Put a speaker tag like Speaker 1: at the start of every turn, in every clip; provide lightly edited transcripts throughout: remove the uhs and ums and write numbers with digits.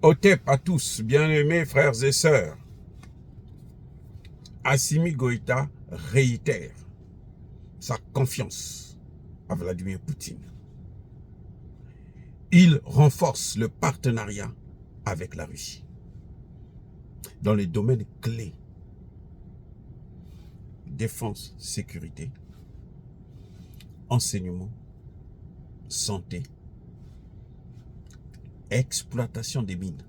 Speaker 1: Otep à tous, bien-aimés frères et sœurs. Assimi Goïta réitère sa confiance à Vladimir Poutine. Il renforce le partenariat avec la Russie dans les domaines clés: défense, sécurité, enseignement, santé, exploitation des mines.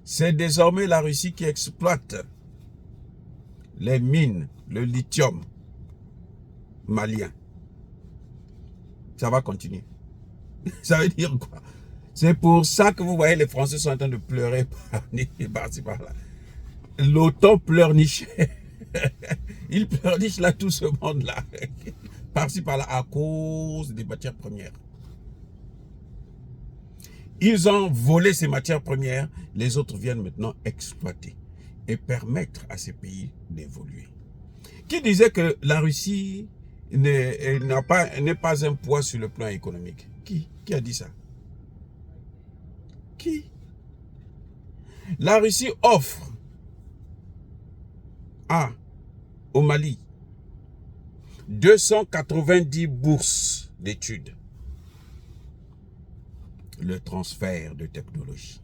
Speaker 1: C'est désormais la Russie qui exploite les mines, le lithium malien. Ça va continuer. Ça veut dire quoi? C'est pour ça que vous voyez les Français sont en train de pleurer par-ci par-là. L'OTAN pleurnichait. Il pleurniche là, tout ce monde-là. Par-ci par-là, à cause des matières premières. Ils ont volé ces matières premières, les autres viennent maintenant exploiter et permettre à ces pays d'évoluer. Qui disait que la Russie n'est pas un poids sur le plan économique? Qui a dit ça? Qui? La Russie offre au Mali 290 bourses d'études. Le transfert de technologie.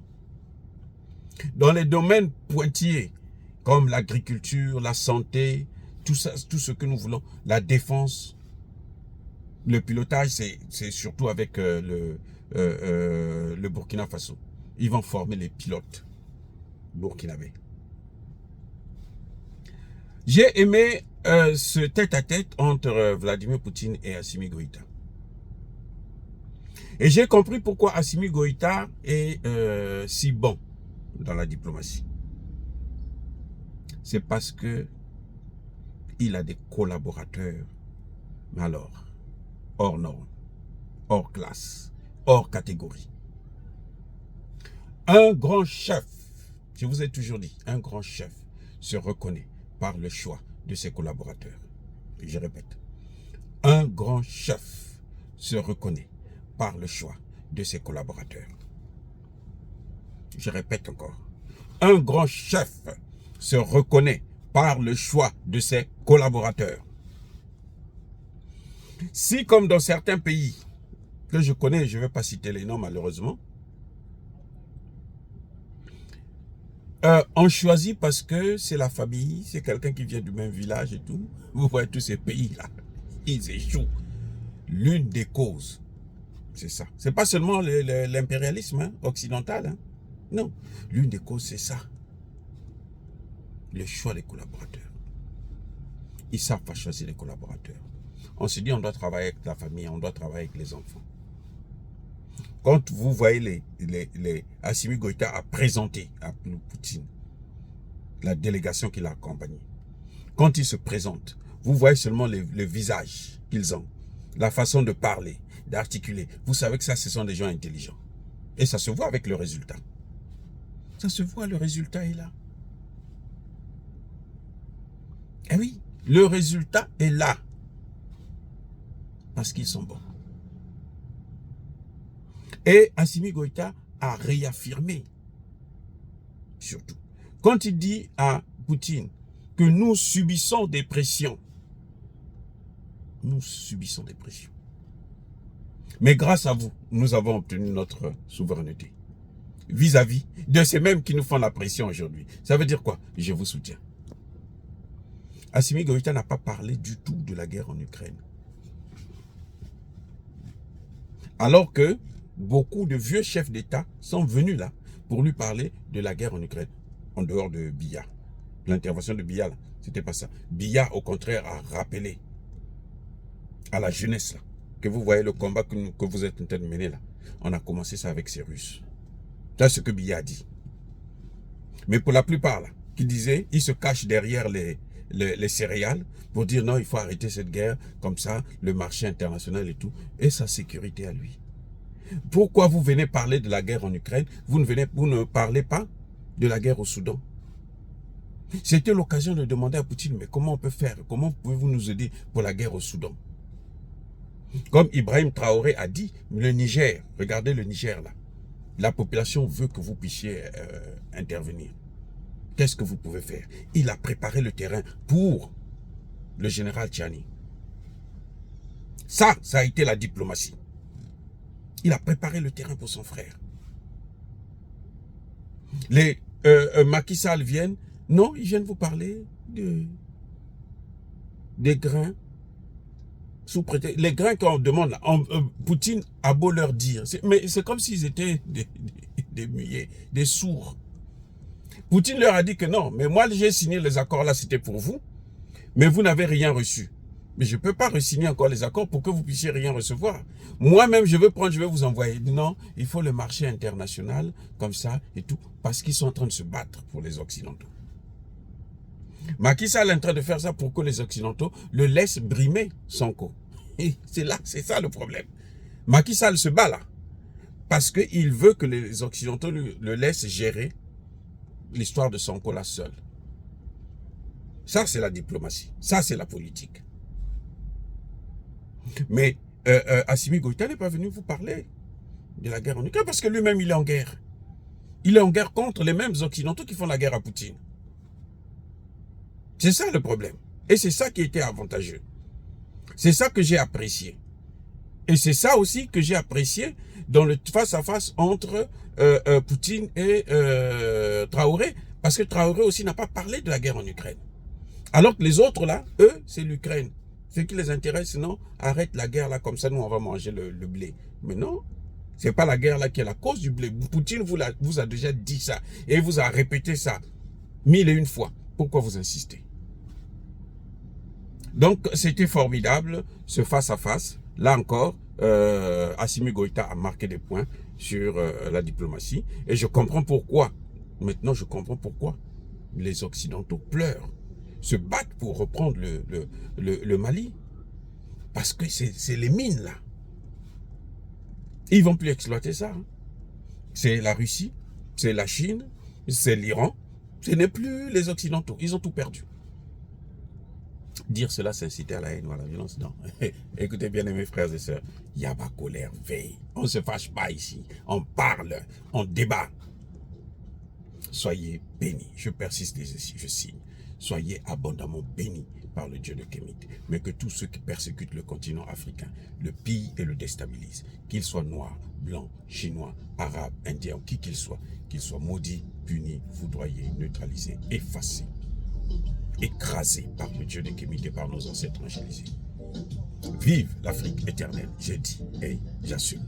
Speaker 1: Dans les domaines pointillés, comme l'agriculture, la santé, tout ce que nous voulons, la défense, le pilotage, c'est surtout avec le Burkina Faso. Ils vont former les pilotes burkinabés. J'ai aimé ce tête-à-tête entre Vladimir Poutine et Assimi Goïta. Et j'ai compris pourquoi Assimi Goïta est si bon dans la diplomatie. C'est parce que il a des collaborateurs, mais alors, hors norme, hors classe, hors catégorie. Un grand chef, je vous ai toujours dit, un grand chef se reconnaît par le choix de ses collaborateurs. Et je répète, un grand chef se reconnaît par le choix de ses collaborateurs. Je répète encore, un grand chef se reconnaît par le choix de ses collaborateurs. Si, comme dans certains pays que je connais, je ne vais pas citer les noms malheureusement, on choisit parce que c'est la famille, c'est quelqu'un qui vient du même village et tout. Vous voyez tous ces pays-là, ils échouent. L'une des causes, c'est ça. C'est pas seulement l'impérialisme occidental. Hein. Non, l'une des causes, c'est ça. Le choix des collaborateurs. Ils savent pas choisir les collaborateurs. On se dit, on doit travailler avec la famille, on doit travailler avec les enfants. Quand vous voyez Assimi Goïta a présenté à Poutine la délégation qui l'a accompagné. Quand ils se présentent, vous voyez seulement le visage qu'ils ont, la façon de parler, d'articuler. Vous savez que ça, ce sont des gens intelligents. Et ça se voit avec le résultat. Ça se voit, le résultat est là. Eh oui, le résultat est là. Parce qu'ils sont bons. Et Assimi Goïta a réaffirmé, surtout, quand il dit à Poutine que nous subissons des pressions. Nous subissons des pressions. Mais grâce à vous, nous avons obtenu notre souveraineté. Vis-à-vis de ces mêmes qui nous font la pression aujourd'hui. Ça veut dire quoi? Je vous soutiens. Assimi Goïta n'a pas parlé du tout de la guerre en Ukraine. Alors que beaucoup de vieux chefs d'État sont venus là pour lui parler de la guerre en Ukraine, en dehors de Biya. L'intervention de Biya, là, c'était pas ça. Biya, au contraire, a rappelé à la jeunesse là, que vous voyez le combat que vous êtes en train de mener là. On a commencé ça avec ces Russes. C'est ce que Biya a dit. Mais pour la plupart là, qui disaient, ils se cachent derrière les céréales pour dire non, il faut arrêter cette guerre, comme ça, le marché international et tout, et sa sécurité à lui. Pourquoi vous venez parler de la guerre en Ukraine? Vous ne parlez pas de la guerre au Soudan. C'était l'occasion de demander à Poutine, mais comment on peut faire? Comment pouvez-vous nous aider pour la guerre au Soudan? Comme Ibrahim Traoré a dit, le Niger, regardez le Niger là. La population veut que vous puissiez intervenir. Qu'est-ce que vous pouvez faire? Il a préparé le terrain pour le général Tchiani. Ça a été la diplomatie. Il a préparé le terrain pour son frère. Les Macky Sall viennent. Non, ils viennent vous parler des grains. Sous prétexte, les grains qu'on demande, Poutine a beau leur dire. Mais c'est comme s'ils étaient des muets, des sourds. Poutine leur a dit que non, mais moi j'ai signé les accords là, c'était pour vous. Mais vous n'avez rien reçu. Mais je ne peux pas re-signer encore les accords pour que vous puissiez rien recevoir. Moi-même, je vais vous envoyer. Non, il faut le marché international, comme ça et tout, parce qu'ils sont en train de se battre pour les Occidentaux. Macky Sall est en train de faire ça pour que les Occidentaux le laissent brimer Sonko. C'est ça le problème. Macky Sall se bat là, parce qu'il veut que les Occidentaux le laissent gérer l'histoire de Sonko là seul. Ça, c'est la diplomatie. Ça, c'est la politique. Mais Assimi Goïta n'est pas venu vous parler de la guerre en Ukraine parce que lui-même, il est en guerre. Il est en guerre contre les mêmes Occidentaux qui font la guerre à Poutine. C'est ça le problème. Et c'est ça qui était avantageux. C'est ça que j'ai apprécié. Et c'est ça aussi que j'ai apprécié dans le face-à-face entre Poutine et Traoré. Parce que Traoré aussi n'a pas parlé de la guerre en Ukraine. Alors que les autres là, eux, c'est l'Ukraine. Ce qui les intéresse, non, arrête la guerre là, comme ça nous on va manger le blé. Mais non, c'est pas la guerre là qui est la cause du blé. Poutine vous a déjà dit ça et vous a répété ça 1001 fois. Pourquoi vous insistez? Donc c'était formidable ce face-à-face. Là encore, Assimi Goïta a marqué des points sur la diplomatie et je comprends pourquoi. Maintenant je comprends pourquoi les Occidentaux pleurent, se battent pour reprendre le Mali. Parce que c'est les mines là. Ils ne vont plus exploiter ça. Hein. C'est la Russie, c'est la Chine, c'est l'Iran. Ce n'est plus les Occidentaux. Ils ont tout perdu. Dire cela, c'est inciter à la haine ou à la violence. Non. Écoutez bien, mes frères et sœurs. Yaba colère, veille. On ne se fâche pas ici. On parle, on débat. Soyez bénis. Je persiste ici, je signe. Soyez abondamment bénis par le Dieu de Kémit. Mais que tous ceux qui persécutent le continent africain le pillent et le déstabilisent. Qu'ils soient noirs, blancs, chinois, arabes, indiens, qui qu'ils soient maudits, punis, foudroyés, neutralisés, effacés, écrasés par le Dieu de Kémit et par nos ancêtres angélisés. Vive l'Afrique éternelle, j'ai dit et j'assume.